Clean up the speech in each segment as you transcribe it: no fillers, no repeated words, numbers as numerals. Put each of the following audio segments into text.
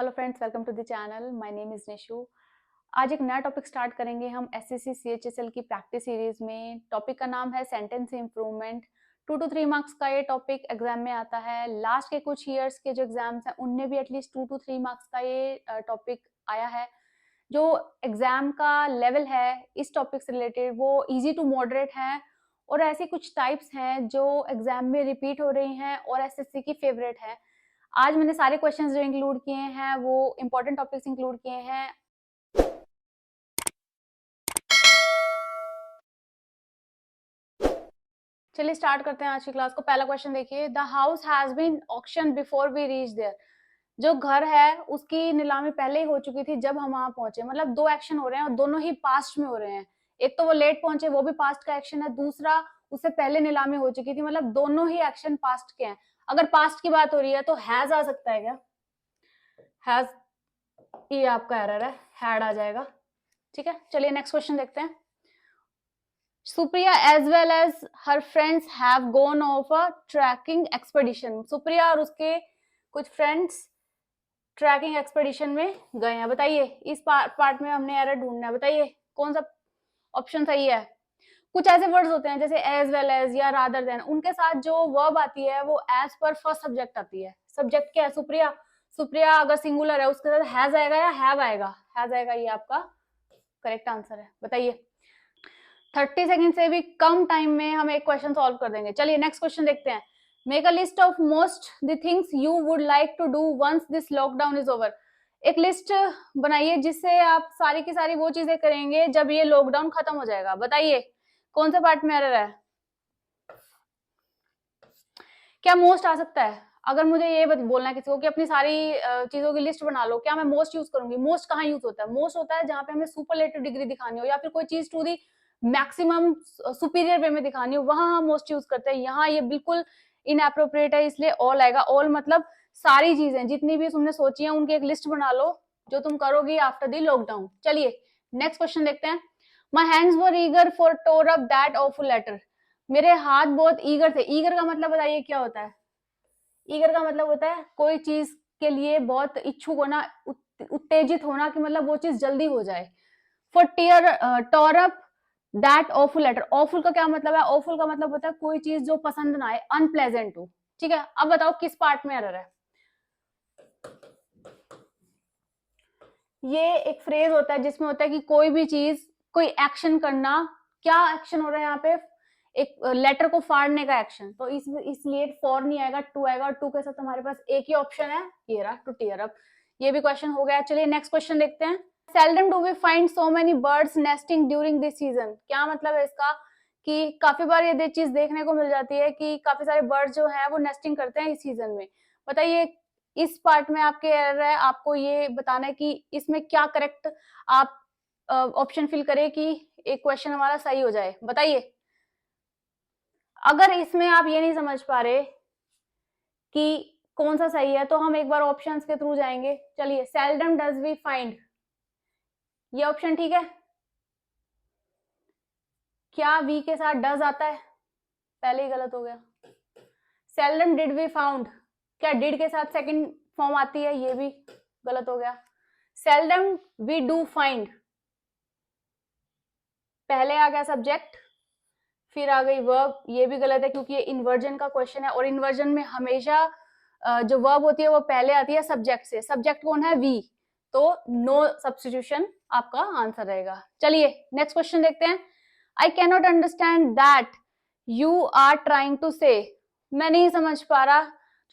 Hello friends, welcome to the channel. My name is Nishu. आज एक नया टॉपिक स्टार्ट करेंगे हम एसएससी सीएचएसएल की प्रैक्टिस सीरीज में। टॉपिक का नाम है सेंटेंस इम्प्रूवमेंट। 2 to 3 मार्क्स का ये टॉपिक एग्जाम में आता है। लास्ट के कुछ ईयर्स के जो एग्जाम्स हैं उनमें भी एटलीस्ट 2 to 3 मार्क्स का ये टॉपिक आया है। जो एग्जाम का लेवल है इस टॉपिक से रिलेटेड वो इजी टू मॉडरेट है, और ऐसी कुछ टाइप्स हैं जो एग्जाम में रिपीट हो रही हैं और एसएससी की फेवरेट है। आज मैंने सारे क्वेश्चंस जो इंक्लूड किए हैं वो इंपॉर्टेंट टॉपिक्स इंक्लूड किए हैं। चलिए स्टार्ट करते हैं आज की क्लास को। पहला क्वेश्चन देखिए, the house has been auction before we reach there. जो घर है उसकी नीलामी पहले ही हो चुकी थी जब हम वहां पहुंचे। मतलब दो एक्शन हो रहे हैं और दोनों ही पास्ट में हो रहे हैं। एक तो वो लेट पहुंचे, वो भी पास्ट का एक्शन है। दूसरा उससे पहले नीलामी हो चुकी थी। मतलब दोनों ही एक्शन पास्ट के हैं। अगर पास्ट की बात हो रही है तो हैज आ सकता है क्या? हैज, ये आपका एरर है, हैड आ जाएगा। ठीक है, चलिए नेक्स्ट क्वेश्चन देखते हैं। Supriya as well as her friends have gone off a trekking expedition. Supriya और उसके कुछ फ्रेंड्स ट्रैकिंग एक्सपेडिशन में गए हैं। बताइए इस पार्ट में हमने एरर ढूंढना है। बताइए कौन सा ऑप्शन सही है। कुछ ऐसे वर्ड्स होते हैं जैसे एज वेल एज या रादर देन, उनके साथ जो वर्ब आती है वो एज पर फर्स्ट सब्जेक्ट आती है। सब्जेक्ट क्या है? सुप्रिया। सुप्रिया अगर सिंगुलर है उसके साथ हैज आएगा या हैव आएगा? हैज आएगा, ये आपका करेक्ट आंसर है। बताइए 30 सेकंड से भी कम टाइम में हम एक क्वेश्चन सॉल्व कर देंगे। चलिए नेक्स्ट क्वेश्चन देखते हैं। Make a list of most the things you would like to do once this lockdown is over. एक लिस्ट बनाइए जिससे आप सारी की सारी वो चीजें करेंगे जब ये लॉकडाउन खत्म हो जाएगा। बताइए कौन सा पार्ट में एरर है? क्या मोस्ट आ सकता है? अगर मुझे ये बोलना है किसी को कि अपनी सारी चीजों की लिस्ट बना लो, क्या मैं मोस्ट यूज करूंगी? मोस्ट कहाँ यूज होता है? मोस्ट होता है जहां पे हमें सुपरलेटिव डिग्री दिखानी हो या फिर कोई चीज टू दी मैक्सिमम सुपीरियर वे में दिखानी हो, वहां हम मोस्ट यूज करते हैं। यहाँ ये बिल्कुल इनएप्रोप्रिएट है, इसलिए ऑल आएगा। ऑल मतलब सारी चीजें जितनी भी तुमने सोची है उनकी एक लिस्ट बना लो जो तुम करोगी आफ्टर द लॉकडाउन। चलिए नेक्स्ट क्वेश्चन देखते हैं। My hands were eager for tore up that awful letter. मेरे हाथ बहुत ईगर थे। ईगर का मतलब बताइए क्या होता है? ईगर का मतलब होता है कोई चीज के लिए बहुत इच्छुक होना, उत्तेजित होना, कि मतलब वो चीज जल्दी हो जाए। For tore up that awful letter. Awful का क्या मतलब है? ऑफुल का मतलब होता है कोई चीज जो पसंद ना आए, अनप्लेजेंट हो। ठीक है, अब बताओ किस पार्ट में एरर है? ये एक फ्रेज होता है जिसमें होता है कि कोई भी चीज, कोई एक्शन करना। क्या एक्शन हो रहा है यहाँ पे? एक लेटर को फाड़ने का एक्शन। तो इसलिए फॉर नहीं आएगा, टू आएगा, और टू के साथ हमारे पास एक ही ऑप्शन है, ये रहा, टू टीयर अप। ये भी क्वेश्चन हो गया। चलिए नेक्स्ट क्वेश्चन देखते हैं। Seldom do we find so many birds nesting during this season. क्या मतलब है इसका? कि काफी बार ये चीज देखने को मिल जाती है कि काफी सारे बर्ड्स जो है वो नेस्टिंग करते हैं इस सीजन में। बताइए इस पार्ट में आपके एरर है। आपको ये बताना है कि इसमें क्या करेक्ट आप ऑप्शन फिल करें कि एक क्वेश्चन हमारा सही हो जाए। बताइए अगर इसमें आप ये नहीं समझ पा रहे कि कौन सा सही है तो हम एक बार ऑप्शंस के थ्रू जाएंगे। चलिए सेल्डम डज वी फाइंड, ये ऑप्शन ठीक है। क्या वी के साथ डज आता है? पहले ही गलत हो गया। सेल्डम डिड वी फाउंड, क्या डिड के साथ सेकंड फॉर्म आती है? ये भी गलत हो गया। सेल्डम वी डू फाइंड, पहले आ गया सब्जेक्ट फिर आ गई वर्ब, ये भी गलत है क्योंकि ये इन्वर्जन का क्वेश्चन है और इन्वर्जन में हमेशा जो वर्ब होती है वो पहले आती है सब्जेक्ट से। सब्जेक्ट कौन है? वी। तो नो सब्स्टिट्यूशन आपका आंसर रहेगा। चलिए नेक्स्ट क्वेश्चन देखते हैं। I cannot understand that you are trying to say. मैं नहीं समझ पा रहा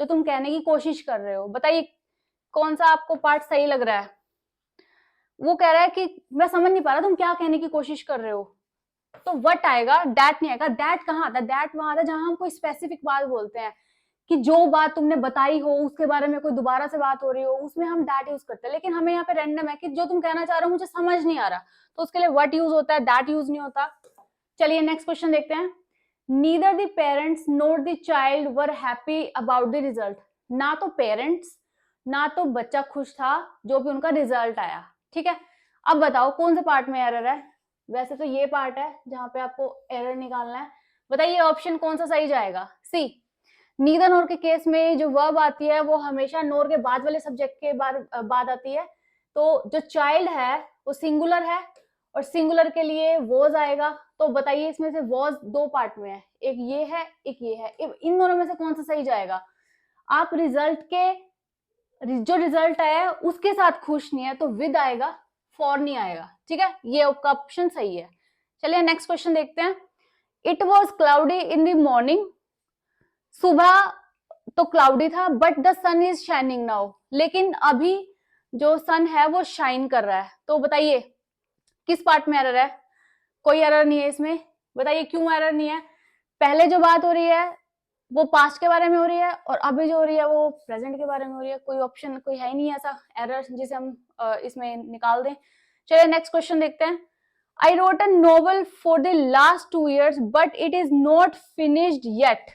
जो तुम कहने की कोशिश कर रहे हो। बताइए कौन सा आपको पार्ट सही लग रहा है? वो कह रहा है कि मैं समझ नहीं पा रहा तुम क्या कहने की कोशिश कर रहे हो, तो वट आएगा, दैट नहीं आएगा। दैट कहाँ आता है? दैट वहां आता है जहां हम कोई स्पेसिफिक बात बोलते हैं कि जो बात तुमने बताई हो उसके बारे में कोई दोबारा से बात हो रही हो, उसमें हम दैट यूज करते हैं। लेकिन हमें यहाँ पे रैंडम है कि जो तुम कहना चाह रहे हो मुझे समझ नहीं आ रहा, तो उसके लिए वट यूज होता है, दैट यूज नहीं होता। चलिए नेक्स्ट क्वेश्चन देखते हैं। Neither the parents NOR the child were happy about the result. ना तो पेरेंट्स ना तो बच्चा खुश था जो भी उनका रिजल्ट आया। ठीक है, अब बताओ कौन से पार्ट में एरर है? वैसे तो ये पार्ट है जहां पे आपको एरर निकालना है। बताइए ऑप्शन कौन सा सही जाएगा? सी, नीदर नोर के केस में जो वर्ब आती है वो हमेशा नोर के बाद वाले सब्जेक्ट के बाद आती है। तो जो चाइल्ड है वो सिंगुलर है और सिंगुलर के लिए वॉज आएगा। तो बताइए इसमें से वॉज दो पार्ट में है, एक ये है एक ये है, इन दोनों में से कौन सा सही जाएगा? आप रिजल्ट के जो रिजल्ट आया उसके साथ खुश नहीं है तो विद आएगा, फॉर नहीं आएगा। ठीक है, ये आपका ऑप्शन सही है। चलिए नेक्स्ट क्वेश्चन देखते हैं। It was cloudy in the morning, सुबह तो क्लाउडी था but the sun is shining now, लेकिन अभी जो सन है वो शाइन कर रहा है। तो बताइए किस पार्ट में एरर है? कोई एरर नहीं है इसमें। बताइए क्यों एरर नहीं है? पहले जो बात हो रही है वो पास्ट के बारे में हो रही है और अभी जो हो रही है वो प्रेजेंट के बारे में हो रही है। कोई ऑप्शन कोई है ही नहीं ऐसा एरर जिसे हम इसमें निकाल दें। चलिए नेक्स्ट क्वेश्चन देखते हैं। I wrote a novel for the last 2 years but it is not finished yet.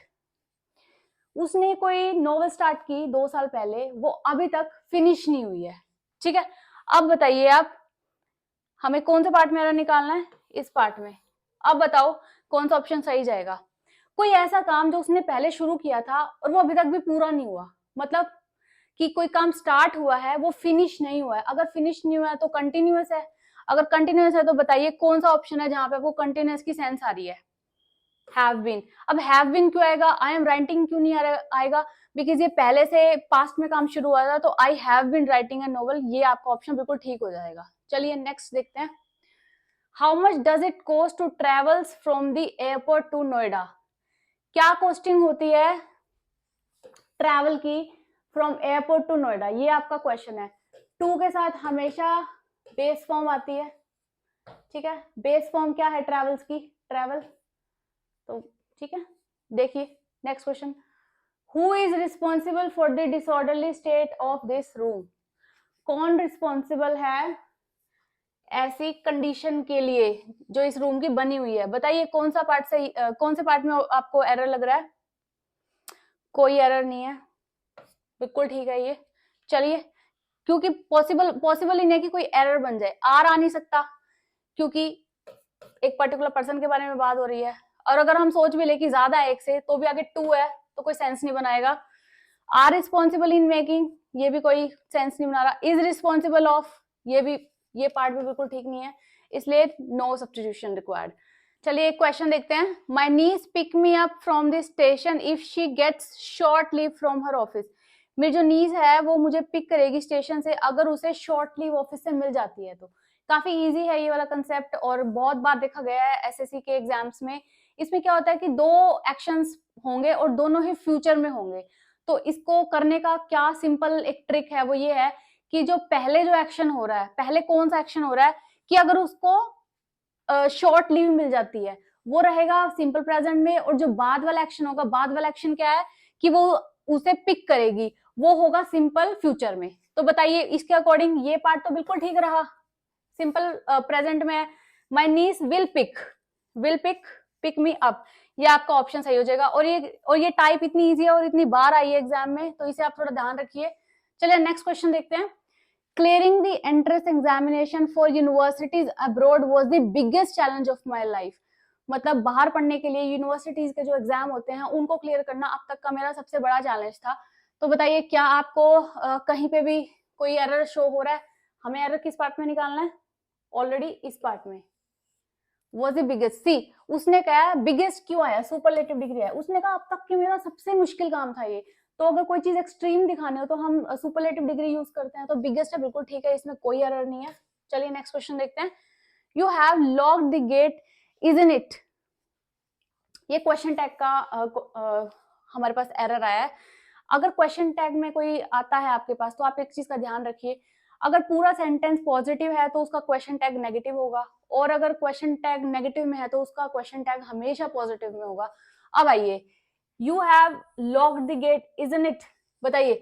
उसने कोई नोवेल स्टार्ट की 2 साल पहले, वो अभी तक फिनिश नहीं हुई है। ठीक है, अब बताइए आप हमें कौन से पार्ट में एरर निकालना है? इस पार्ट में। अब बताओ कौन सा ऑप्शन सही जाएगा? कोई ऐसा काम जो उसने पहले शुरू किया था और वो अभी तक भी पूरा नहीं हुआ, मतलब कि कोई काम स्टार्ट हुआ है वो फिनिश नहीं हुआ है। अगर फिनिश नहीं हुआ है तो कंटिन्यूअस है। अगर कंटिन्यूअस है तो बताइए कौन सा ऑप्शन है जहां पे आपको कंटिन्यूअस की सेंस आ रही है? Have been. अब हैव बीन क्यों आएगा? आई एम राइटिंग क्यों नहीं आएगा? बिकॉज ये पहले से पास्ट में काम शुरू हुआ था, तो I have been writing a novel, ये आपका ऑप्शन बिल्कुल ठीक हो जाएगा। चलिए नेक्स्ट देखते हैं। How much does it cost to travels from the airport to Noida? क्या कॉस्टिंग होती है ट्रैवल की फ्रॉम एयरपोर्ट टू नोएडा? ये आपका क्वेश्चन है। टू के साथ हमेशा बेस फॉर्म आती है। ठीक है, बेस फॉर्म क्या है ट्रैवल्स की? ट्रैवल। तो ठीक है, देखिए next question. Who is responsible for the disorderly state of this room? कौन रिस्पॉन्सिबल है ऐसी कंडीशन के लिए जो इस रूम की बनी हुई है? बताइए कौन सा पार्ट सही, कौन से पार्ट में आपको एरर लग रहा है? कोई एरर नहीं है, बिल्कुल ठीक है ये। चलिए, क्योंकि पॉसिबल ही नहीं कि कोई एरर बन जाए, आ नहीं सकता क्योंकि एक पर्टिकुलर पर्सन के बारे में बात हो रही है। और अगर हम सोच भी ले कि ज्यादा है एक से तो भी आगे टू है तो कोई सेंस नहीं बनाएगा। आर रिस्पॉन्सिबल इन मेकिंग, ये भी कोई सेंस नहीं बना रहा। इज रिस्पॉन्सिबल ऑफ, ये पार्ट भी बिल्कुल ठीक नहीं है, इसलिए नो सब्स्टिट्यूशन रिक्वायर्ड। चलिए एक क्वेश्चन देखते हैं। My niece pick me up from the station if she gets short leave from her office. मेरी जो नीज है वो मुझे पिक करेगी स्टेशन से अगर उसे शॉर्ट लीव ऑफिस से मिल जाती है तो। काफी इजी है ये वाला कंसेप्ट और बहुत बार देखा गया है एसएससी के एग्जाम्स में। इसमें क्या होता है कि दो एक्शंस होंगे और दोनों ही फ्यूचर में होंगे। तो इसको करने का क्या सिंपल एक ट्रिक है, वो ये है कि जो पहले जो एक्शन हो रहा है, पहले कौन सा एक्शन हो रहा है कि अगर उसको शॉर्ट लीव मिल जाती है वो रहेगा सिंपल प्रेजेंट में, और जो बाद वाला एक्शन होगा, बाद वाला एक्शन क्या है कि वो उसे पिक करेगी, वो होगा सिंपल फ्यूचर में। तो बताइए इसके अकॉर्डिंग ये पार्ट तो बिल्कुल ठीक रहा, सिंपल प्रेजेंट में my niece will pick me up, ये आपका ऑप्शन सही हो जाएगा। और ये टाइप इतनी इजी है और इतनी बार आई है एग्जाम में, तो इसे आप थोड़ा ध्यान रखिए। चलिए नेक्स्ट क्वेश्चन देखते हैं। Clearing the entrance examination for universities abroad was the biggest challenge of my life. मतलब बाहर पढ़ने के लिए यूनिवर्सिटीज के जो एग्जाम होते हैं उनको क्लियर करना अब तक का मेरा सबसे बड़ा चैलेंज था। तो बताइए क्या आपको कहीं पे भी कोई एरर शो हो रहा है? हमें एरर किस पार्ट में निकालना है? ऑलरेडी इस पार्ट में। Was the biggest, सी उसने कहा बिगेस्ट क्यों आया, सुपरलेटिव डिग्री है, उसने कहा अब तक की मेरा सबसे मुश्किल काम था ये। तो अगर कोई चीज एक्सट्रीम दिखाने हो तो हम सुपरलेटिव डिग्री यूज करते हैं, तो बिगेस्ट है, बिल्कुल ठीक है, इसमें कोई एरर नहीं है। चलिए नेक्स्ट क्वेश्चन देखते हैं। You have locked the gate isn't it? ये क्वेश्चन टैग का हमारे पास एरर आया है। अगर क्वेश्चन टैग में कोई आता है आपके पास तो आप एक चीज का ध्यान रखिए, अगर पूरा सेंटेंस पॉजिटिव है तो उसका क्वेश्चन टैग नेगेटिव होगा, और अगर क्वेश्चन टैग नेगेटिव में है तो उसका क्वेश्चन टैग हमेशा पॉजिटिव में होगा। अब आइए, you have locked the gate isn't it, बताइए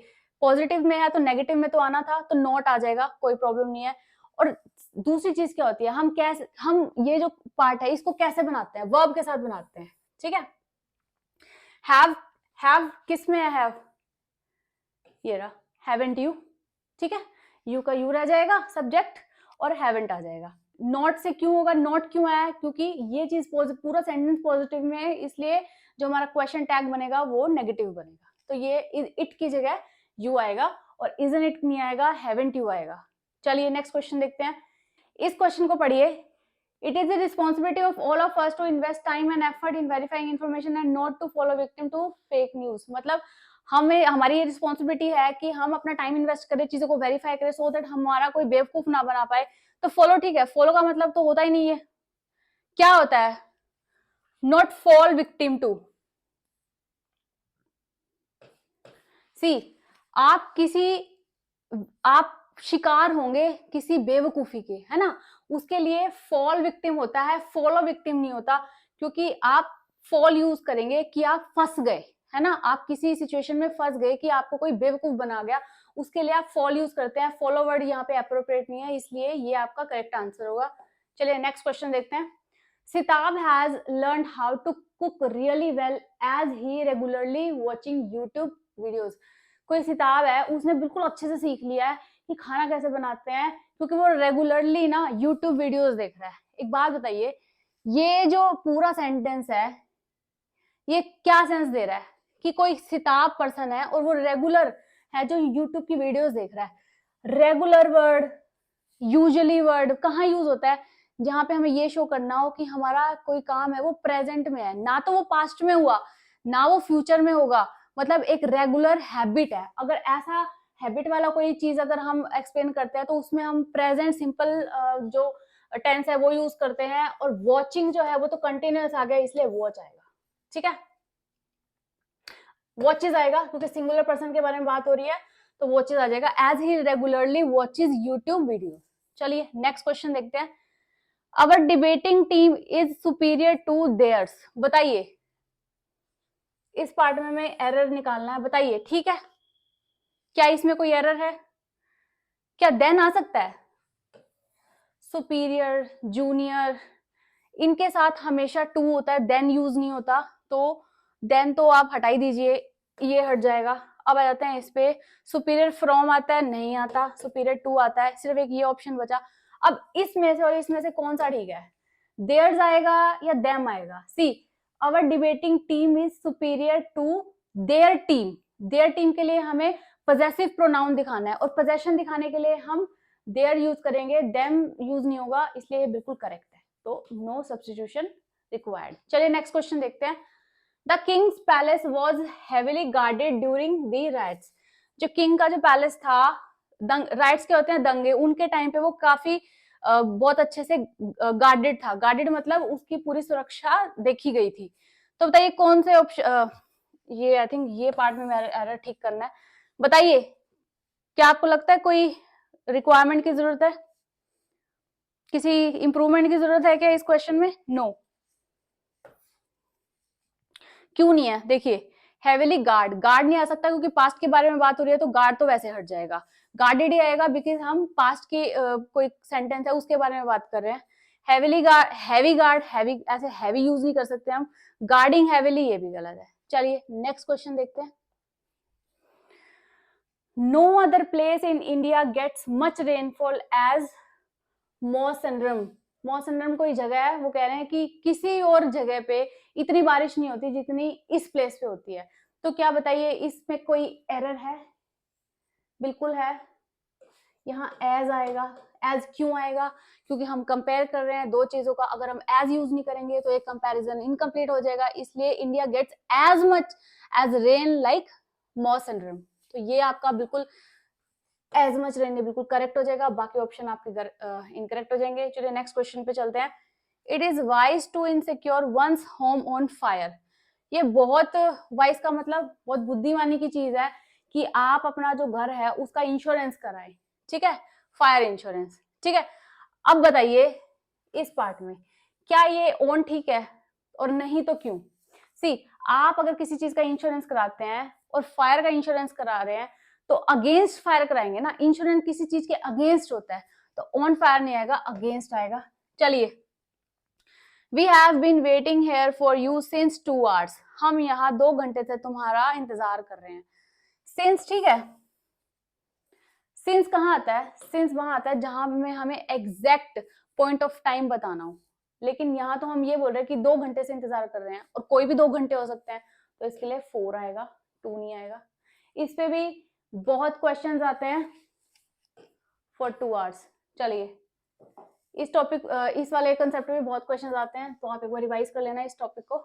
पॉजिटिव में है तो नेगेटिव में तो आना था, तो नॉट आ जाएगा, कोई प्रॉब्लम नहीं है। और दूसरी चीज क्या होती है, हम ये जो पार्ट है इसको कैसे बनाते हैं? वर्ब के साथ बनाते हैं। ठीक है, हैव किस में है? हैव ये रहा, हैवंट यू। ठीक है, यू का यू रह जाएगा सब्जेक्ट और हैवंट आ जाएगा। नॉट से क्यों होगा, नॉट क्यों आया, क्योंकि ये चीज पूरा सेंटेंस पॉजिटिव में है, इसलिए जो हमारा क्वेश्चन टैग बनेगा वो नेगेटिव बनेगा। तो ये इट की जगह यू आएगा, और इजंट इट नहीं आएगा, हैवंट यू आएगा। चलिए नेक्स्ट क्वेश्चन देखते हैं। इस क्वेश्चन को पढ़िए। It is the responsibility of all of us to invest time and effort in verifying information and not to follow victim to fake news. मतलब हमें, हमारी ये रिस्पॉन्सिबिलिटी है कि हम अपना टाइम इन्वेस्ट करें, चीजों को वेरीफाई करें, सो दैट हमारा कोई बेवकूफ ना बना पाए। तो फॉलो ठीक है, फॉलो का मतलब तो होता ही नहीं है, क्या होता है, नॉट फॉल विक्टिम टू। सी, आप शिकार होंगे किसी बेवकूफी के, है ना, उसके लिए फॉल विक्टिम होता है, फॉलो विक्टिम नहीं होता। क्योंकि आप फॉल यूज करेंगे कि आप फंस गए, है ना, आप किसी सिचुएशन में फंस गए कि आपको कोई बेवकूफ बना गया, उसके लिए आप फॉल यूज करते हैं। फॉलो वर्ड यहाँ पे अप्रोप्रिएट नहीं है, इसलिए ये आपका करेक्ट आंसर होगा। चलिए नेक्स्ट क्वेश्चन देखते हैं। Sitab has learn how to cook really well as he regularly watching YouTube videos. कोई सिताब है, उसने बिल्कुल अच्छे से सीख लिया है कि खाना कैसे बनाते हैं, क्योंकि वो रेगुलरली ना यूट्यूब वीडियोस देख रहा है। एक बात बताइए, ये जो पूरा सेंटेंस है ये क्या सेंस दे रहा है कि कोई सिताब पर्सन है और वो रेगुलर है जो यूट्यूब की वीडियोस देख रहा है। रेगुलर वर्ड, यूजुअली वर्ड कहाँ यूज होता है, जहां पे हमें ये शो करना हो कि हमारा कोई काम है वो प्रेजेंट में है, ना तो वो पास्ट में हुआ ना वो फ्यूचर में होगा। मतलब एक रेगुलर हैबिट है। अगर ऐसा हैबिट वाला कोई चीज अगर हम एक्सप्लेन करते हैं तो उसमें हम प्रेजेंट सिंपल जो टेंस है वो यूज करते हैं, और वॉचिंग जो है वो तो कंटिन्यूअस आ गया, इसलिए वॉच आएगा। ठीक है, वॉचेज आएगा क्योंकि सिंगुलर पर्सन के बारे में बात हो रही है, तो वॉचेज आ जाएगा, as he regularly watches YouTube video. चलिए नेक्स्ट क्वेश्चन देखते हैं। Our debating team is superior to theirs. बताइए, इस पार्ट में हमें एरर निकालना है, बताइए ठीक है, क्या इसमें कोई एरर है, क्या देन आ सकता है, सुपीरियर, जूनियर, इनके साथ हमेशा टू होता है, देन यूज नहीं होता, तो देन तो आप हटाई दीजिए, ये हट जाएगा। अब आ जाते हैं इस पे, सुपीरियर फ्रॉम आता है, नहीं आता, सुपीरियर टू आता है, सिर्फ एक ये ऑप्शन बचा। अब इसमें से और इसमें से कौन सा ठीक है, देयर्स आएगा या देम आएगा। See, our debating team is superior to their team. Their team के लिए हमें पजेसिव प्रोनाउन दिखाना है, और पोजेशन दिखाने के लिए हम देयर यूज करेंगे, देम यूज नहीं होगा, इसलिए ये बिल्कुल करेक्ट है। तो नो सब्स्टिट्यूशन रिक्वायर्ड। चलिए नेक्स्ट क्वेश्चन देखते हैं। The Kings palace was heavily guarded during the rights. जो किंग का जो पैलेस था, राइट्स क्या होते हैं, दंगे, उनके टाइम पे वो काफी बहुत अच्छे से गार्डेड था। गार्डेड मतलब उसकी पूरी सुरक्षा देखी गई थी। तो बताइए कौन से ऑप्शन, ये आई थिंक ये पार्ट में एरर ठीक करना है। बताइए, क्या आपको लगता है कोई रिक्वायरमेंट की जरूरत है, किसी इंप्रूवमेंट की जरूरत है क्या इस क्वेश्चन में? नो। क्यों नहीं है? देखिए, हेविली गार्ड, गार्ड नहीं आ सकता क्योंकि पास्ट के बारे में बात हो रही है, तो गार्ड तो वैसे हट जाएगा, गार्डेड ही आएगा बिकॉज हम पास्ट की कोई सेंटेंस है उसके बारे में बात कर रहे हैं। Heavily guard, heavy guard, heavy ऐसे हैवी यूज नहीं कर सकते हम, गार्डिंग हैविली ये भी गलत है। चलिए नेक्स्ट क्वेश्चन देखते हैं। No other place in India gets much rainfall as Mawsynram. Mawsynram कोई जगह है, वो कह रहे हैं कि किसी और जगह पे इतनी बारिश नहीं होती जितनी इस प्लेस पे होती है। तो क्या बताइए इसमें कोई एरर है? बिल्कुल है, यहाँ एज आएगा। एज क्यों आएगा? क्योंकि हम कंपेयर कर रहे हैं दो चीजों का, अगर हम एज यूज नहीं करेंगे तो एक कंपैरिजन इनकम्प्लीट हो जाएगा, इसलिए India gets as much as rain like Mawsynram. तो ये आपका बिल्कुल एज मच रेन बिल्कुल करेक्ट हो जाएगा, बाकी ऑप्शन आपके इनकरेक्ट हो जाएंगे। चलिए नेक्स्ट क्वेश्चन पे चलते हैं। It is wise to insecure once home on fire. ये बहुत वाइज का मतलब बहुत बुद्धिमानी की चीज है कि आप अपना जो घर है उसका इंश्योरेंस कराएं, ठीक है, फायर इंश्योरेंस, ठीक है। अब बताइए इस पार्ट में क्या ये ऑन ठीक है, और नहीं तो क्यों? सी, आप अगर किसी चीज का इंश्योरेंस कराते हैं और फायर का इंश्योरेंस करा रहे हैं तो अगेंस्ट फायर कराएंगे ना, इंश्योरेंस किसी चीज के अगेंस्ट होता है, तो ऑन फायर नहीं आएगा, अगेंस्ट आएगा। चलिए, we have been waiting here for you since 2 hours। हम यहाँ 2 घंटे से तुम्हारा इंतजार कर रहे हैं। सिंस ठीक है, सिंस कहाँ आता है? सिंस वहां आता है जहां में हमें एग्जैक्ट पॉइंट ऑफ टाइम बताना हो, लेकिन यहाँ तो हम ये बोल रहे हैं कि 2 घंटे से इंतजार कर रहे हैं और कोई भी 2 घंटे हो सकते हैं, तो इसके लिए 4 आएगा, 2 नहीं आएगा। इस पे भी बहुत क्वेश्चंस आते हैं फॉर 2 आवर्स। चलिए इस टॉपिक इस वाले कंसेप्ट में बहुत क्वेश्चंस आते हैं, तो आप एक बार रिवाइज कर लेना इस टॉपिक को।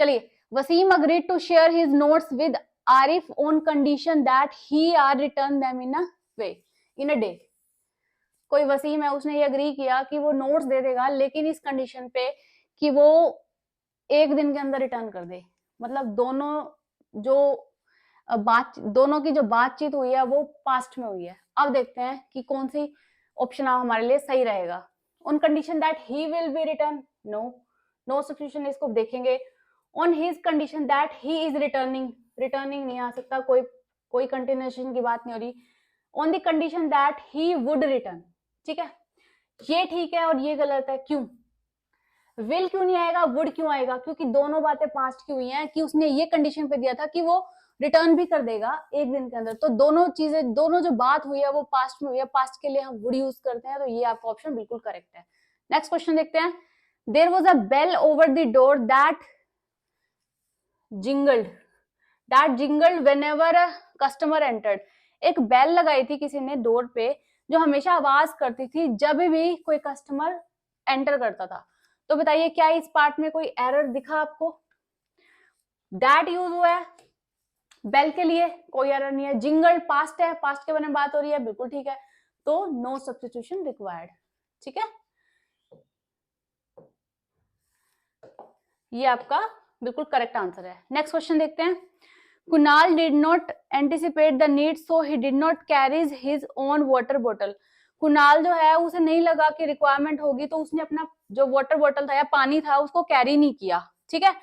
चलिए, Wasim agreed to share his notes with Arif on condition that he are return them in a day. कोई वसीम है, उसने ये अग्री किया कि वो नोट्स दे देगा, लेकिन इस कंडीशन पे कि वो 1 दिन के अंदर रिटर्न कर दे। मतलब दोनों की जो बातचीत हुई है वो पास्ट में हुई है। अब देखते हैं कि कौन सी ऑप्शन हमारे लिए सही रहेगा। On condition that he will be return, no substitution, इसको देखेंगे। On his condition that he is returning नहीं आ सकता, कोई कंटिन्यूएशन की बात नहीं हो रही। On the condition that he would return, ठीक है, ये ठीक है और ये गलत है। क्यों? विल क्यों नहीं आएगा, वुड क्यों आएगा? क्योंकि दोनों बातें पास्ट की हुई हैं कि उसने ये कंडीशन पे दिया था कि वो रिटर्न भी कर देगा 1 दिन के अंदर। तो दोनों जो बात हुई है वो पास्ट में हुई है, पास्ट के लिए हम वुड यूज करते हैं, तो ये आपका ऑप्शन बिल्कुल करेक्ट है। नेक्स्ट क्वेश्चन देखते हैं। There was a bell over the door that jingled whenever a customer entered. एक बेल लगाई थी किसी ने डोर पे, जो हमेशा आवाज करती थी जब भी कोई कस्टमर एंटर करता था। तो बताइए क्या इस पार्ट में कोई एरर दिखा आपको? दैट यूज हुआ है बेल के लिए, कोई एरर नहीं है। जिंगल पास्ट है, पास्ट के बारे में बात हो रही है, बिल्कुल ठीक है। तो नो सब्स्टिट्यूशन रिक्वायर्ड, ठीक है, ये आपका बिल्कुल करेक्ट आंसर है। नेक्स्ट क्वेश्चन देखते हैं। Kunal did not anticipate the need so he did not carries his own water bottle. Kunal जो है उसे नहीं लगा कि रिक्वायरमेंट होगी, तो उसने अपना जो वाटर बॉटल था या पानी था उसको कैरी नहीं किया, ठीक है।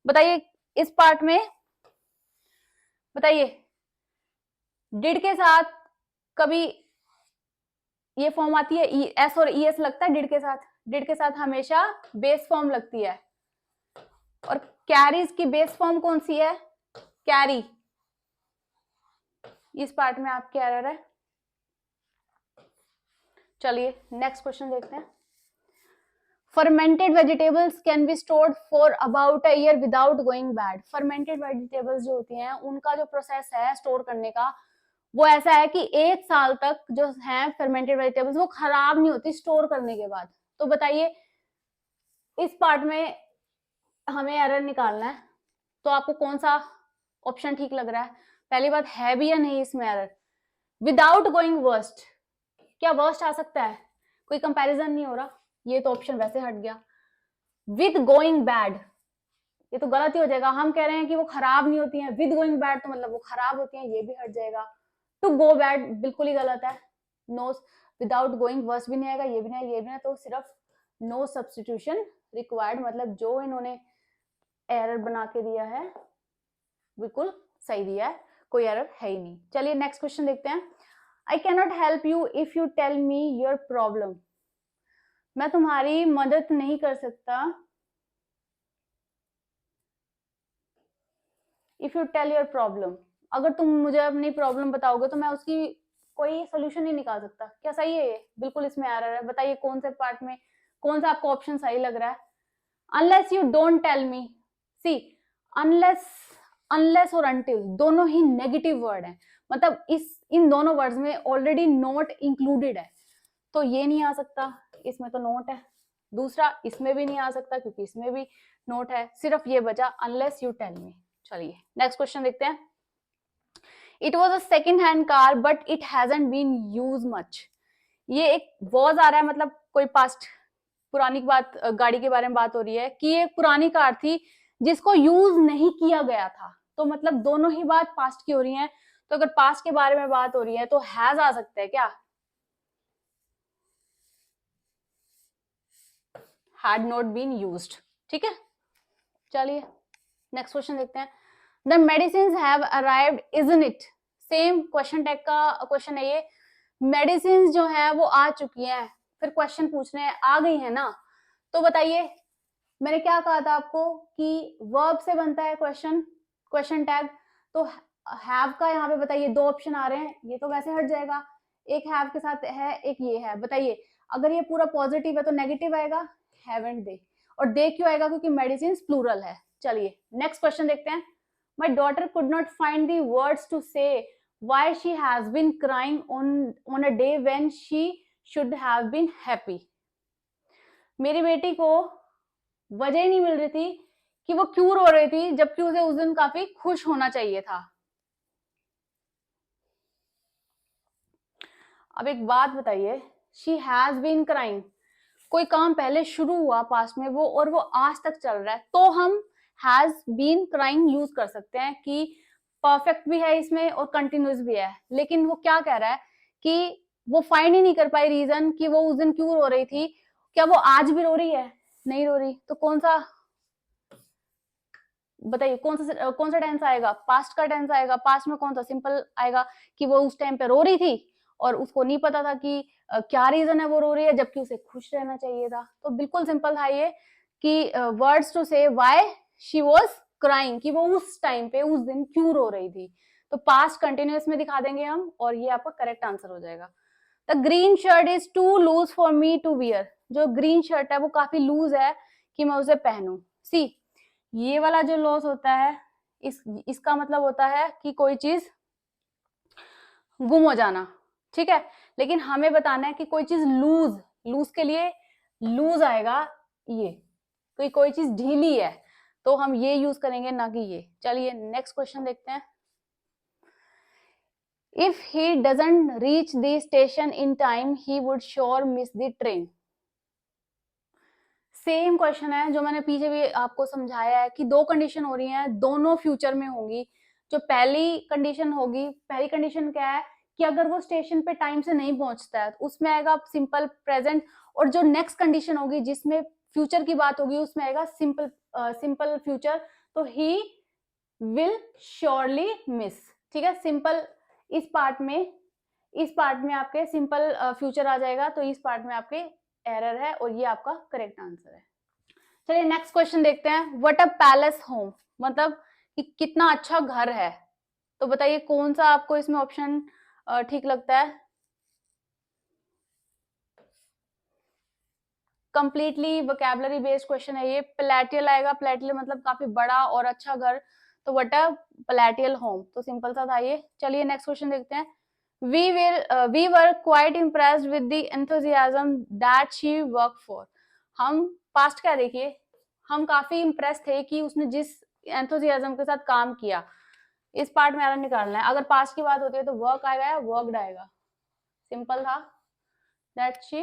बताइए इस पार्ट में, बताइए डिड के साथ कभी ये फॉर्म आती है, एस और ईएस लगता है डिड के साथ? डिड के साथ हमेशा बेस फॉर्म लगती है। और कैरीज की बेस फॉर्म कौन सी है? कैरी। इस पार्ट में आपकी एरर है। चलिए नेक्स्ट क्वेश्चन देखते हैं। Fermented vegetables can be stored for about a year without going bad. Fermented vegetables जो होती हैं उनका जो प्रोसेस है स्टोर करने का, वो ऐसा है कि 1 साल तक जो है फर्मेंटेड वेजिटेबल्स वो खराब नहीं होती स्टोर करने के बाद। तो बताइए इस पार्ट में हमें एरर निकालना है, तो आपको कौन सा ऑप्शन ठीक लग रहा है? पहली बात है भी या नहीं इसमें एरर? विदाउट गोइंग वर्स्ट, क्या वर्स्ट आ सकता है? कोई कंपैरिजन नहीं हो रहा, ये तो ऑप्शन वैसे हट गया। विद गोइंग बैड, ये तो गलत ही हो जाएगा। हम कह रहे हैं कि वो खराब नहीं होती हैं, विद गोइंग बैड तो मतलब वो खराब होती हैं, ये भी हट जाएगा। टू गो बैड बिल्कुल ही गलत है। नो, विदाउट गोइंग वर्स्ट भी नहीं आएगा, ये भी नहीं, ये भी नहीं, तो सिर्फ नो सब्स्टिट्यूशन रिक्वायर्ड, मतलब जो इन्होंने एरर बना के दिया है बिल्कुल सही दिया है, कोई एरर है ही नहीं। चलिए नेक्स्ट क्वेश्चन देखते हैं। I can not help you if you tell me your problem. मैं तुम्हारी मदद नहीं कर सकता if you tell your problem. अगर तुम मुझे अपनी प्रॉब्लम बताओगे तो मैं उसकी कोई सोल्यूशन नहीं निकाल सकता। क्या सही है ये? बिल्कुल इसमें एरर है। बताइए कौन से पार्ट में कौन सा आपको ऑप्शन सही लग रहा है? Unless you don't tell me, see unless और अनटिल दोनों ही नेगेटिव वर्ड है, मतलब इन दोनों वर्ड्स में ऑलरेडी नॉट इंक्लूडेड है, तो ये नहीं आ सकता, इसमें तो नोट है। दूसरा इसमें भी नहीं आ सकता क्योंकि इसमें भी नोट है, सिर्फ ये बचा अनलेस यू टेल मी। चलिए नेक्स्ट क्वेश्चन देखते हैं। It was a second hand car but it hasn't been use much. ये एक वॉज आ रहा है, मतलब कोई पास्ट पुरानी बात, गाड़ी के बारे में बात हो रही है कि ये पुरानी कार थी जिसको यूज नहीं किया गया था, तो मतलब दोनों ही बात पास्ट की हो रही है। तो अगर पास्ट के बारे में बात हो रही है तो हैज आ सकता है क्या? हैड नॉट बीन यूज्ड, ठीक है। चलिए नेक्स्ट क्वेश्चन देखते हैं। The medicine have arrived isn't it. Same question tag का क्वेश्चन है ये। मेडिसिन जो है वो आ चुकी है, फिर क्वेश्चन पूछने आ गई है ना, तो बताइए मैंने क्या कहा था आपको कि वर्ब से बनता है क्वेश्चन टैग। तो हैव का यहाँ पे बताइए 2 ऑप्शन आ रहे हैं, ये तो वैसे हट जाएगा। एक हैव के साथ है, एक ये है, बताइए अगर ये पूरा पॉजिटिव है तो नेगेटिव आएगा, हैवंट दे, और दे क्यों आएगा, क्योंकि मेडिसिन प्लूरल है। चलिए नेक्स्ट क्वेश्चन देखते हैं। My daughter could not find the words to say why she has been crying on a day when she should have been happy. मेरी बेटी को वजह ही नहीं मिल रही थी कि वो क्यों रो रही थी, जबकि उसे उस दिन काफी खुश होना चाहिए था। अब एक बात बताइए, शी हैज बीन क्राइंग, कोई काम पहले शुरू हुआ पास्ट में वो, और वो आज तक चल रहा है, तो हम हैज बीन क्राइंग यूज कर सकते हैं कि परफेक्ट भी है इसमें और कंटिन्यूस भी है। लेकिन वो क्या कह रहा है कि वो फाइंड ही नहीं कर पाई रीजन कि वो उस दिन क्यों रो रही थी। क्या वो आज भी रो रही है? नहीं रो रही। तो कौन सा, बताइए कौन सा टेंस आएगा? पास्ट का टेंस आएगा। पास्ट में कौन सा? सिंपल आएगा कि वो उस टाइम पे रो रही थी और उसको नहीं पता था कि क्या रीजन है वो रो रही है, जबकि उसे खुश रहना चाहिए था। तो बिल्कुल सिंपल था ये कि words to say why she was crying, कि वो उस टाइम पे उस दिन क्यों रो रही थी। तो पास्ट कंटिन्यूअस में दिखा देंगे हम, और ये आपका करेक्ट आंसर हो जाएगा। The green shirt is too loose for me to wear, जो ग्रीन शर्ट है वो काफी लूज है कि मैं उसे पहनूं। सी, ये वाला जो लॉस होता है इसका मतलब होता है कि कोई चीज गुम हो जाना, ठीक है। लेकिन हमें बताना है कि कोई चीज लूज, लूज के लिए लूज आएगा ये, तो कोई चीज ढीली है तो हम ये यूज करेंगे, ना कि ये। चलिए नेक्स्ट क्वेश्चन देखते हैं। If he doesn't reach the station in time he would sure miss the train. Same question है जो मैंने पीछे भी आपको समझाया है कि दो कंडीशन हो रही हैं, दोनों फ्यूचर में होंगी। जो पहली कंडीशन होगी, पहली कंडीशन क्या है कि अगर वो स्टेशन पे टाइम से नहीं पहुंचता है तो उसमें आएगा सिंपल प्रेजेंट, और जो नेक्स्ट कंडीशन होगी जिसमें फ्यूचर की बात होगी उसमें आएगा सिंपल फ्यूचर। तो ही विल श्योरली मिस, ठीक है। सिंपल इस पार्ट में आपके सिंपल फ्यूचर आ जाएगा, तो इस पार्ट में आपके एरर है और ये आपका करेक्ट आंसर है। चलिए नेक्स्ट क्वेश्चन देखते हैं। व्हाट अ पैलेस होम, मतलब कि कितना अच्छा घर है। तो बताइए कौन सा आपको इसमें ऑप्शन ठीक लगता है? कंप्लीटली वोकैबुलरी बेस्ड क्वेश्चन है ये। पैलेटियल आएगा, पैलेटियल मतलब काफी बड़ा और अच्छा घर, तो व्हाट अ पैलेटियल होम, तो सिंपल सा था ये। चलिए नेक्स्ट क्वेश्चन देखते हैं। we were quite impressed with the enthusiasm that she worked for। हम पास्ट क्या देखिए, हम काफी इम्प्रेस थे कि उसने जिस एंथुजियाज्म के साथ काम किया। इस पार्ट में एरर निकालना है। अगर पास्ट की बात होती है तो वर्क आएगा या वर्कड आएगा? सिंपल था, that she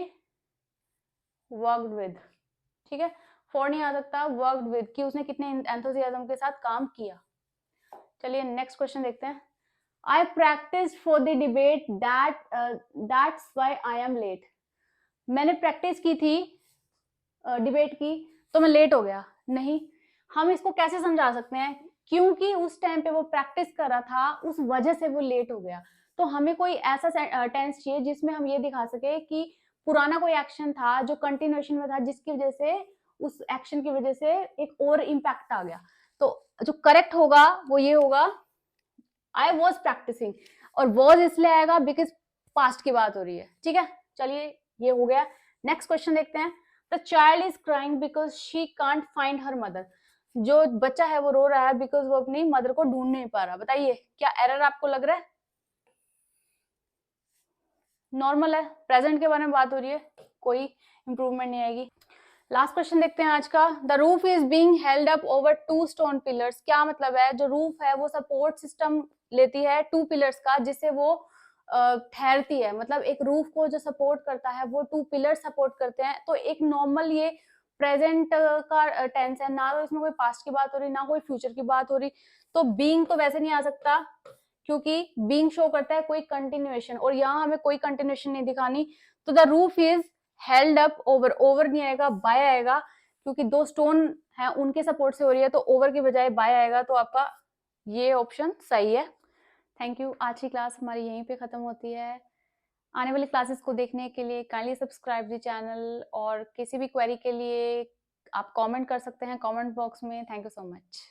worked with, ठीक है। फॉर नहीं आ सकता, वर्कड विद, कि उसने कितने एंथुजियाज्म के साथ काम किया। चलिए नेक्स्ट क्वेश्चन देखते हैं। I practiced for the debate that's why I am late। मैंने प्रैक्टिस की थी डिबेट की तो मैं लेट हो गया। नहीं, हम इसको कैसे समझा सकते हैं, क्योंकि उस टाइम पे वो प्रैक्टिस कर रहा था उस वजह से वो लेट हो गया। तो हमें कोई ऐसा टेंस चाहिए जिसमें हम ये दिखा सके कि पुराना कोई एक्शन था जो कंटिन्यूएशन में था, जिसकी वजह से उस एक्शन की वजह से एक और इम्पैक्ट आ गया। तो जो करेक्ट होगा वो ये होगा, आई वॉज प्रैक्टिसिंग, और वॉज इसलिए आएगा बिकॉज पास्ट की बात हो रही है, ठीक है। चलिए ये हो गया। नेक्स्ट क्वेश्चन देखते हैं। The child is crying because she can't find her mother. जो बच्चा है वो रो रहा है बिकॉज वो अपनी मदर को ढूंढ नहीं पा रहा। बताइए क्या एरर आपको लग रहा है? नॉर्मल है, प्रेजेंट के बारे में बात हो रही है, कोई इंप्रूवमेंट नहीं आएगी। लास्ट क्वेश्चन देखते हैं आज का। The roof is being held up over 2 stone pillars. क्या मतलब है? जो रूफ है वो सपोर्ट सिस्टम लेती है 2 पिलर्स का, जिससे वो ठहरती है। मतलब एक रूफ को जो सपोर्ट करता है वो 2 पिलर सपोर्ट करते हैं। तो एक नॉर्मल ये प्रेजेंट का टेंस है, ना तो इसमें कोई पास्ट की बात हो रही, ना कोई फ्यूचर की बात हो रही। तो बीइंग तो वैसे नहीं आ सकता, क्योंकि बीइंग शो करता है कोई कंटिन्यूएशन, और यहाँ हमें कोई कंटिन्यूएशन नहीं दिखानी। तो the roof is held up over, over नहीं आएगा, बाय आएगा, क्योंकि 2 स्टोन है उनके सपोर्ट से हो रही है, तो ओवर के बजाय बाय आएगा। तो आपका ये ऑप्शन सही है। Thank you. आज की क्लास हमारी यहीं पे खत्म होती है। आने वाली क्लासेस को देखने के लिए काइंडली सब्सक्राइब द चैनल, और किसी भी क्वेरी के लिए आप कमेंट कर सकते हैं कमेंट बॉक्स में। Thank you so much.